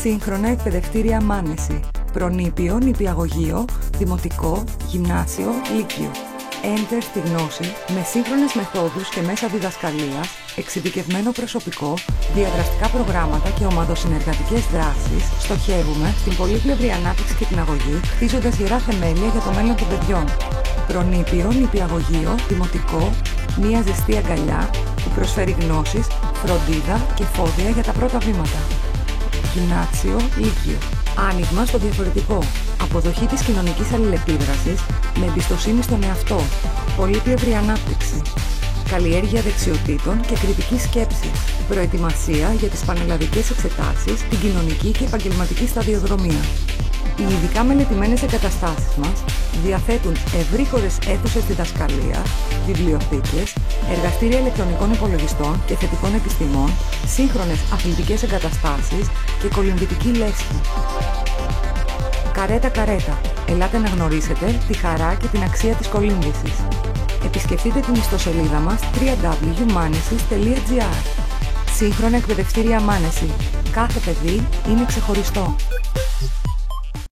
Σύγχρονα εκπαιδευτήρια Μάνεση. Προνήπιο, νηπιαγωγείο, δημοτικό, γυμνάσιο, λύκειο. Έντερ στη γνώση με σύγχρονες μεθόδους και μέσα διδασκαλίας, εξειδικευμένο προσωπικό, διαδραστικά προγράμματα και ομαδοσυνεργατικές δράσεις, στοχεύουμε στην πολύπλευρη ανάπτυξη και την αγωγή, χτίζοντας γερά θεμέλια για το μέλλον των παιδιών. Προνήπιο, νηπιαγωγείο, δημοτικό, μία ζεστή αγκαλιά που προσφέρει γνώσεις, φροντίδα και φόδια για τα πρώτα βήματα. Γυμνάσιο, λύκειο. Άνοιγμα στο διαφορετικό. Αποδοχή της κοινωνικής αλληλεπίδρασης με εμπιστοσύνη στον εαυτό. Πολύπλευρη ανάπτυξη. Καλλιέργεια δεξιοτήτων και κριτική σκέψη. Προετοιμασία για τις πανελλαδικές εξετάσεις, την κοινωνική και επαγγελματική σταδιοδρομία. Οι ειδικά μελετημένες εγκαταστάσεις μας διαθέτουν ευρύχωρες αίθουσες διδασκαλίας, βιβλιοθήκες, εργαστήρια ηλεκτρονικών υπολογιστών και θετικών επιστημών, σύγχρονες αθλητικές εγκαταστάσεις και κολυμβητική λέσχη. Καρέτα. Ελάτε να γνωρίσετε τη χαρά και την αξία της κολύμβησης. Επισκεφτείτε την ιστοσελίδα μας www.manesis.gr. Σύγχρονα εκπαιδευτήρια Μάνεση. Κάθε παιδί είναι ξεχωριστό.